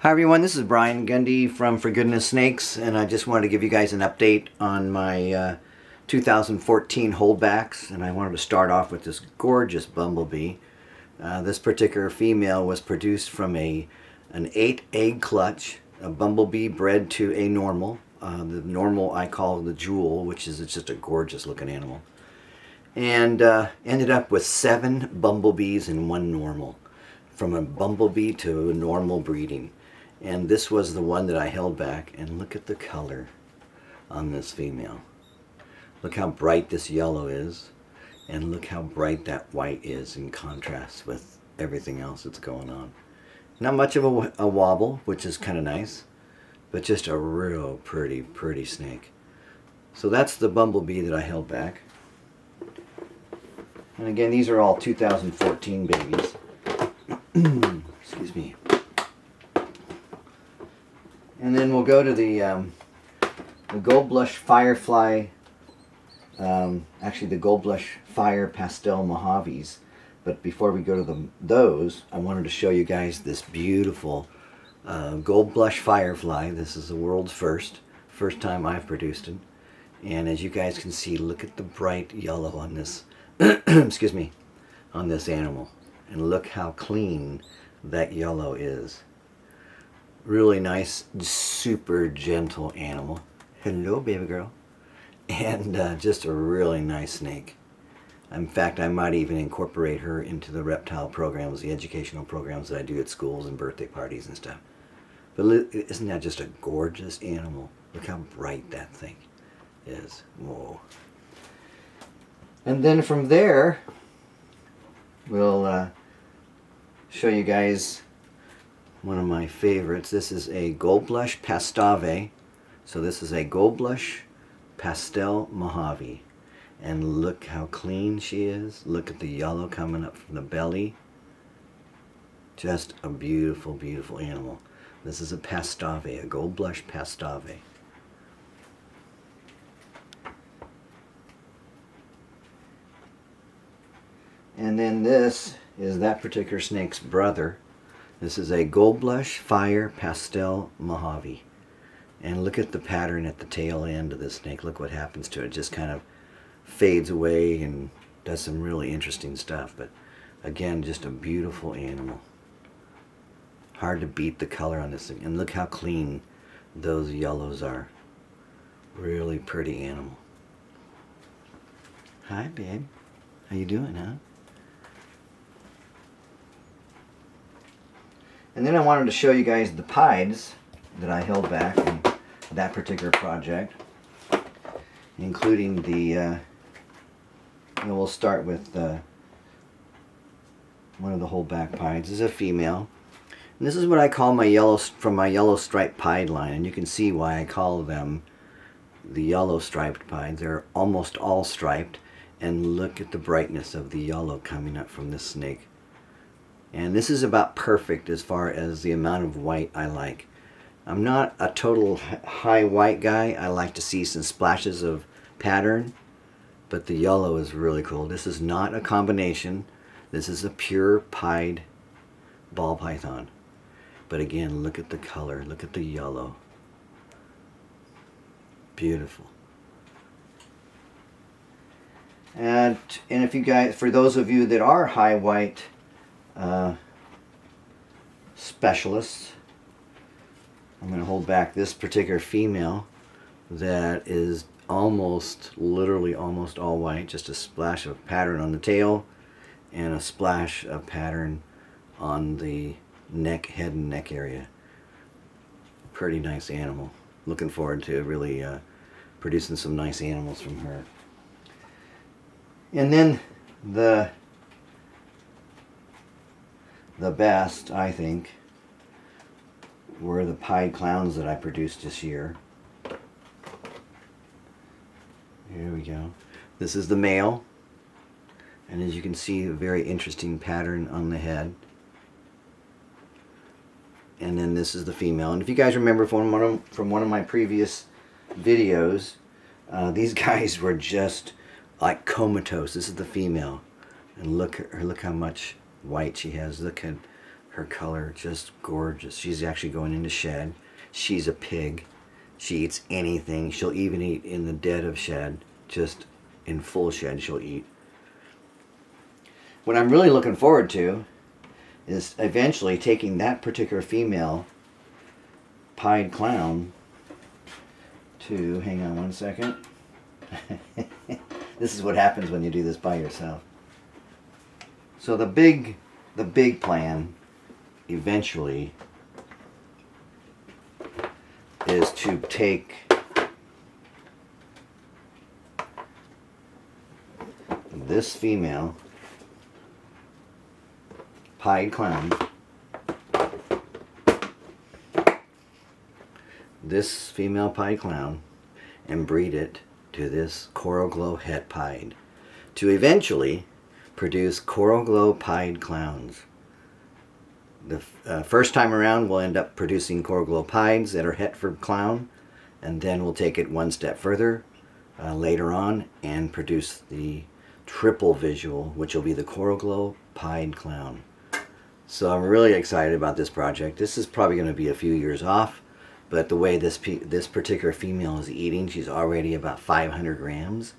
Hi everyone, this is Brian Gundy from For Goodness Snakes, and I just wanted to give you guys an update on my 2014 holdbacks, and I wanted to start off with this gorgeous bumblebee. This particular female was produced from an 8-egg clutch, a bumblebee bred to a normal. The normal I call the jewel, which is just a gorgeous looking animal. And ended up with 7 bumblebees and 1 normal, from a bumblebee to a normal breeding. And this was the one that I held back, and look at the color on this female. Look how bright this yellow is, and look how bright that white is in contrast with everything else that's going on. Not much of a wobble, which is kind of nice, but just a real pretty snake. So that's the bumblebee that I held back. And again, these are all 2014 babies. Excuse me. And then we'll go to the Gold Blush Firefly, actually the Gold Blush Fire Pastel Mojaves. But before we go to those, I wanted to show you guys this beautiful Gold Blush Firefly. This is the world's first time I've produced it. And as you guys can see, look at the bright yellow on this, excuse me, on this animal. And look how clean that yellow is. Really nice, super gentle animal. Hello, baby girl. And just a really nice snake. In fact, I might even incorporate her into the reptile programs, the educational programs that I do at schools and birthday parties and stuff. But isn't that just a gorgeous animal? Look how bright that thing is. Whoa. And then from there, we'll show you guys one of my favorites. This is a Gold Blush Pastave. So this is a Gold Blush Pastel Mojave. And look how clean she is. Look at the yellow coming up from the belly. Just a beautiful animal. This is a Pastave, a Gold Blush Pastave. And then this is that particular snake's brother. This is a Gold Blush Fire Pastel Mojave. And look at the pattern at the tail end of this snake. Look what happens to it. It just kind of fades away and does some really interesting stuff. But again, just a beautiful animal. Hard to beat the color on this thing. And look how clean those yellows are. Really pretty animal. Hi, babe. How you doing, huh? And then I wanted to show you guys the pieds that I held back in that particular project, including the, we'll start with one of the holdback pieds. This is a female. And this is what I call my yellow, from my yellow striped pied line, and you can see why I call them the yellow striped pieds. They're almost all striped, and look at the brightness of the yellow coming up from this snake. And this is about perfect as far as the amount of white I like. I'm not a total high white guy. I like to see some splashes of pattern, but the yellow is really cool. This is not a combination. This is a pure pied ball python. But again, look at the color. Look at the yellow. Beautiful. And if you guys, for those of you that are high white specialists, I'm going to hold back this particular female that is literally almost all white, just a splash of pattern on the tail and a splash of pattern on the neck, head and neck area. Pretty nice animal. Looking forward to really producing some nice animals from her. And then the best, I think, were the pied clowns that I produced this year. Here we go. This is the male, and as you can see, a very interesting pattern on the head. And then this is the female. And if you guys remember from one of my previous videos, these guys were just like comatose. This is the female, and look how much white she has. Look at Her color, just gorgeous. She's actually going into shed. She's a pig. She eats anything. She'll even eat in the dead of shed. Just in full shed she'll eat. What I'm really looking forward to is eventually taking that particular female pied clown to, hang on one second. This is what happens when you do this by yourself. So the big plan eventually is to take this female pied clown, and breed it to this Coral Glow het pied to eventually produce Coral Glow pied clowns. The first time around we'll end up producing Coral Glow pieds that are het for clown, and then we'll take it one step further later on and produce the triple visual, which will be the Coral Glow pied clown. So I'm really excited about this project. This is probably going to be a few years off, but the way this particular female is eating, she's already about 500 grams.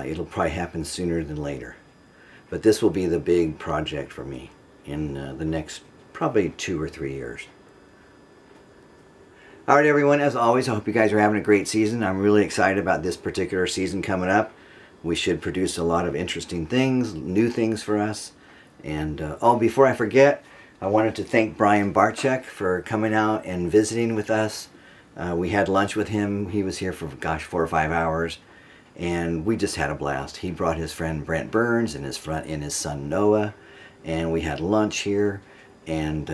It'll probably happen sooner than later. But this will be the big project for me in the next probably 2 or 3 years. Alright everyone, as always, I hope you guys are having a great season. I'm really excited about this particular season coming up. We should produce a lot of interesting things, new things for us. And before I forget, I wanted to thank Brian Barczyk for coming out and visiting with us. We had lunch with him. He was here for, gosh, 4 or 5 hours. And we just had a blast. He brought his friend Brent and his son Noah, and we had lunch here, and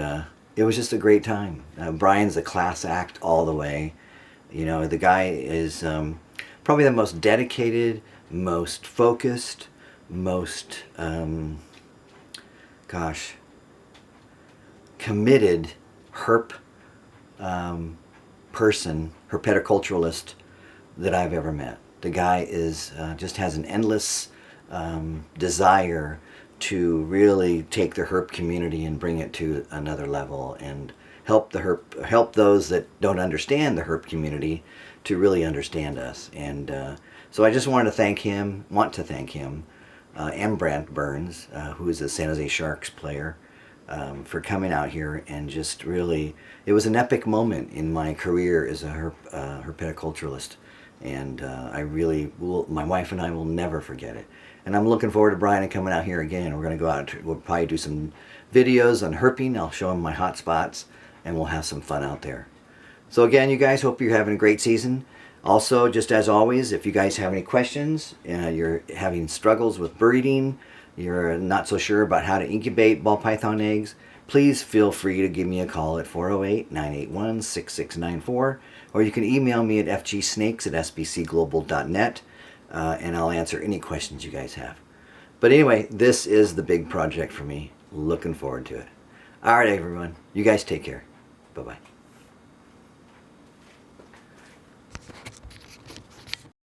it was just a great time. Brian's a class act all the way. You know, the guy is probably the most dedicated, most focused, most committed herp person, herpetoculturalist that I've ever met. The guy is just has an endless desire to really take the herp community and bring it to another level and help those that don't understand the herp community to really understand us. And so I just want to thank him, and Brent Burns, who is a San Jose Sharks player, for coming out here and just really, it was an epic moment in my career as a herpetoculturalist. And I really will, my wife and I will never forget it. And I'm looking forward to Brian coming out here again. We're going to go out, we'll probably do some videos on herping. I'll show him my hot spots, and we'll have some fun out there. So again, you guys, hope you're having a great season. Also, just as always, if you guys have any questions, you're having struggles with breeding, you're not so sure about how to incubate ball python eggs, please feel free to give me a call at 408-981-6694, or you can email me at fgsnakes@sbcglobal.net, and I'll answer any questions you guys have. But anyway, this is the big project for me. Looking forward to it. All right, everyone. You guys take care. Bye-bye.